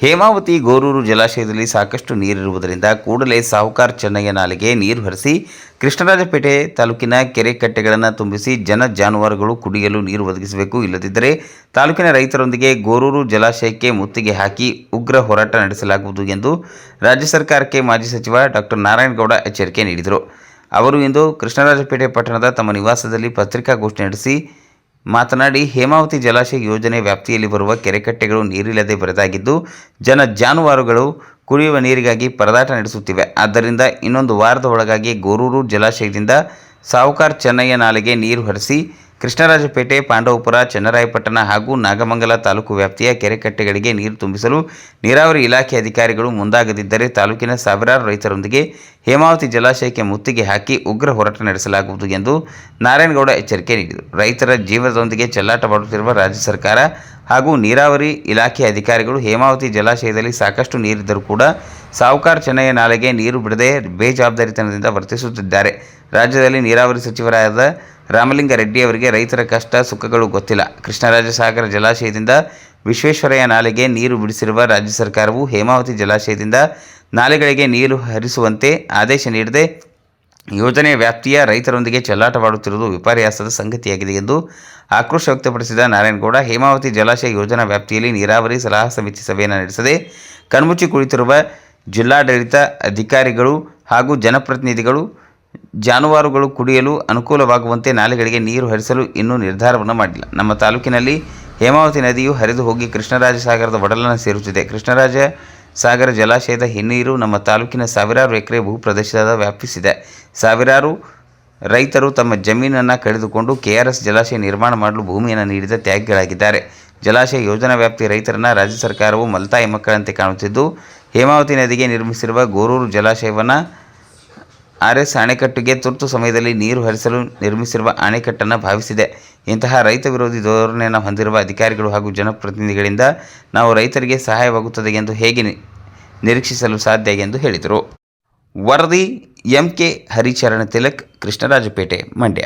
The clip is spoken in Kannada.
ಹೇಮಾವತಿ ಗೋರೂರು ಜಲಾಶಯದಲ್ಲಿ ಸಾಕಷ್ಟು ನೀರಿರುವುದರಿಂದ ಕೂಡಲೇ ಸಾಹುಕಾರ್ ಚೆನ್ನಯ್ಯ ನಾಲೆಗೆ ನೀರು ಹರಿಸಿ ಕೃಷ್ಣರಾಜಪೇಟೆ ತಾಲೂಕಿನ ಕೆರೆ ಕಟ್ಟೆಗಳನ್ನು ತುಂಬಿಸಿ ಜನ ಜಾನುವಾರುಗಳು ಕುಡಿಯಲು ನೀರು ಒದಗಿಸಬೇಕು. ಇಲ್ಲದಿದ್ದರೆ ತಾಲೂಕಿನ ರೈತರೊಂದಿಗೆ ಗೋರೂರು ಜಲಾಶಯಕ್ಕೆ ಮುತ್ತಿಗೆ ಹಾಕಿ ಉಗ್ರ ಹೋರಾಟ ನಡೆಸಲಾಗುವುದು ಎಂದು ರಾಜ್ಯ ಸರ್ಕಾರಕ್ಕೆ ಮಾಜಿ ಸಚಿವ ಡಾಕ್ಟರ್ ನಾರಾಯಣಗೌಡ ಎಚ್ಚರಿಕೆ ನೀಡಿದರು. ಅವರು ಇಂದು ಕೃಷ್ಣರಾಜಪೇಟೆ ಪಟ್ಟಣದ ತಮ್ಮ ನಿವಾಸದಲ್ಲಿ ಪತ್ರಿಕಾಗೋಷ್ಠಿ ನಡೆಸಿ ಮಾತನಾಡಿ, ಹೇಮಾವತಿ ಜಲಾಶಯ ಯೋಜನೆ ವ್ಯಾಪ್ತಿಯಲ್ಲಿ ಬರುವ ಕೆರೆಕಟ್ಟೆಗಳು ನೀರಿಲ್ಲದೆ ಬರದಾಗಿದ್ದು ಜಾನುವಾರುಗಳು ಕುಡಿಯುವ ನೀರಿಗಾಗಿ ಪರದಾಟ ನಡೆಸುತ್ತಿವೆ. ಆದ್ದರಿಂದ ಇನ್ನೊಂದು ವಾರದ ಒಳಗಾಗಿ ಗೋರೂರು ಜಲಾಶಯದಿಂದ ಸಾಹುಕಾರ್ ಚೆನ್ನಯ್ಯ ನಾಲೆಗೆ ನೀರು ಹರಿಸಿ ಕೃಷ್ಣರಾಜಪೇಟೆ, ಪಾಂಡವಪುರ, ಚನ್ನರಾಯಪಟ್ಟಣ ಹಾಗೂ ನಾಗಮಂಗಲ ತಾಲೂಕು ವ್ಯಾಪ್ತಿಯ ಕೆರೆಕಟ್ಟೆಗಳಿಗೆ ನೀರು ತುಂಬಿಸಲು ನೀರಾವರಿ ಇಲಾಖೆ ಅಧಿಕಾರಿಗಳು ಮುಂದಾಗದಿದ್ದರೆ ತಾಲೂಕಿನ ಸಾವಿರಾರು ರೈತರೊಂದಿಗೆ ಹೇಮಾವತಿ ಜಲಾಶಯಕ್ಕೆ ಮುತ್ತಿಗೆ ಹಾಕಿ ಉಗ್ರ ಹೋರಾಟ ನಡೆಸಲಾಗುವುದು ಎಂದು ನಾರಾಯಣಗೌಡ ಎಚ್ಚರಿಕೆ ನೀಡಿದರು. ರೈತರ ಜೀವನದೊಂದಿಗೆ ಚೆಲ್ಲಾಟವಾಡುತ್ತಿರುವ ರಾಜ್ಯ ಸರ್ಕಾರ ಹಾಗೂ ನೀರಾವರಿ ಇಲಾಖೆ ಅಧಿಕಾರಿಗಳು ಹೇಮಾವತಿ ಜಲಾಶಯದಲ್ಲಿ ಸಾಕಷ್ಟು ನೀರಿದ್ದರೂ ಕೂಡ ಸಾಹುಕಾರ್ ಚೆನ್ನಯ್ಯ ನಾಲೆಗೆ ನೀರು ಬಿಡದೆ ಬೇಜವಾಬ್ದಾರಿತನದಿಂದ ವರ್ತಿಸುತ್ತಿದ್ದಾರೆ. ರಾಜ್ಯದಲ್ಲಿ ನೀರಾವರಿ ಸಚಿವರಾದ ರಾಮಲಿಂಗಾರೆಡ್ಡಿ ಅವರಿಗೆ ರೈತರ ಕಷ್ಟ ಸುಖಗಳು ಗೊತ್ತಿಲ್ಲ. ಕೃಷ್ಣರಾಜಸಾಗರ ಜಲಾಶಯದಿಂದ ವಿಶ್ವೇಶ್ವರಯ್ಯ ನಾಲೆಗೆ ನೀರು ಬಿಡಿಸಿರುವ ರಾಜ್ಯ ಸರ್ಕಾರವು ಹೇಮಾವತಿ ಜಲಾಶಯದಿಂದ ನಾಲೆಗಳಿಗೆ ನೀರು ಹರಿಸುವಂತೆ ಆದೇಶ ನೀಡದೆ ಯೋಜನೆಯ ವ್ಯಾಪ್ತಿಯ ರೈತರೊಂದಿಗೆ ಚೆಲ್ಲಾಟವಾಡುತ್ತಿರುವುದು ವಿಪರ್ಯಾಸದ ಸಂಗತಿಯಾಗಿದೆ ಎಂದು ಆಕ್ರೋಶ ವ್ಯಕ್ತಪಡಿಸಿದ ನಾರಾಯಣಗೌಡ, ಹೇಮಾವತಿ ಜಲಾಶಯ ಯೋಜನಾ ವ್ಯಾಪ್ತಿಯಲ್ಲಿ ನೀರಾವರಿ ಸಲಹಾ ಸಮಿತಿ ಸಭೆಯನ್ನು ನಡೆಸದೆ ಕಣ್ಮುಚ್ಚಿ ಕುಳಿತಿರುವ ಜಿಲ್ಲಾಡಳಿತ ಅಧಿಕಾರಿಗಳು ಹಾಗೂ ಜನಪ್ರತಿನಿಧಿಗಳು ಜಾನುವಾರುಗಳು ಕುಡಿಯಲು ಅನುಕೂಲವಾಗುವಂತೆ ನಾಲೆಗಳಿಗೆ ನೀರು ಹರಿಸಲು ಇನ್ನೂ ನಿರ್ಧಾರವನ್ನು ಮಾಡಿಲ್ಲ. ನಮ್ಮ ತಾಲೂಕಿನಲ್ಲಿ ಹೇಮಾವತಿ ನದಿಯು ಹರಿದು ಹೋಗಿ ಕೃಷ್ಣರಾಜಸಾಗರದ ಒಡಲನ್ನು ಸೇರುತ್ತಿದೆ. ಕೃಷ್ಣರಾಜಸಾಗರ ಜಲಾಶಯದ ಹಿನ್ನೀರು ನಮ್ಮ ತಾಲೂಕಿನ ಸಾವಿರಾರು ಎಕರೆ ಭೂ ಪ್ರದೇಶದ ವ್ಯಾಪಿಸಿದೆ. ಸಾವಿರಾರು ರೈತರು ತಮ್ಮ ಜಮೀನನ್ನು ಕಳೆದುಕೊಂಡು KRS ಜಲಾಶಯ ನಿರ್ಮಾಣ ಮಾಡಲು ಭೂಮಿಯನ್ನು ನೀಡಿದ ತ್ಯಾಗಿಗಳಾಗಿದ್ದಾರೆ. ಜಲಾಶಯ ಯೋಜನಾ ವ್ಯಾಪ್ತಿಯ ರೈತರನ್ನು ರಾಜ್ಯ ಸರ್ಕಾರವು ಮಲತಾಯಿ ಮಕ್ಕಳಂತೆ ಕಾಣುತ್ತಿದ್ದು, ಹೇಮಾವತಿ ನದಿಗೆ ನಿರ್ಮಿಸಿರುವ ಗೋರೂರು ಜಲಾಶಯವನ್ನು RS ಅಣೆಕಟ್ಟುಗೆ ತುರ್ತು ಸಮಯದಲ್ಲಿ ನೀರು ಹರಿಸಲು ನಿರ್ಮಿಸಿರುವ ಅಣೆಕಟ್ಟನ್ನು ಭಾವಿಸಿದೆ. ಇಂತಹ ರೈತ ವಿರೋಧಿ ಧೋರಣೆಯನ್ನು ಹೊಂದಿರುವ ಅಧಿಕಾರಿಗಳು ಹಾಗೂ ಜನಪ್ರತಿನಿಧಿಗಳಿಂದ ನಾವು ರೈತರಿಗೆ ಸಹಾಯವಾಗುತ್ತದೆ ಎಂದು ಹೇಗೆ ನಿರೀಕ್ಷಿಸಲು ಸಾಧ್ಯ ಎಂದು ಹೇಳಿದರು. ವರದಿ MK ಹರಿಚರಣ ತಿಲಕ್, ಕೃಷ್ಣರಾಜಪೇಟೆ, ಮಂಡ್ಯ.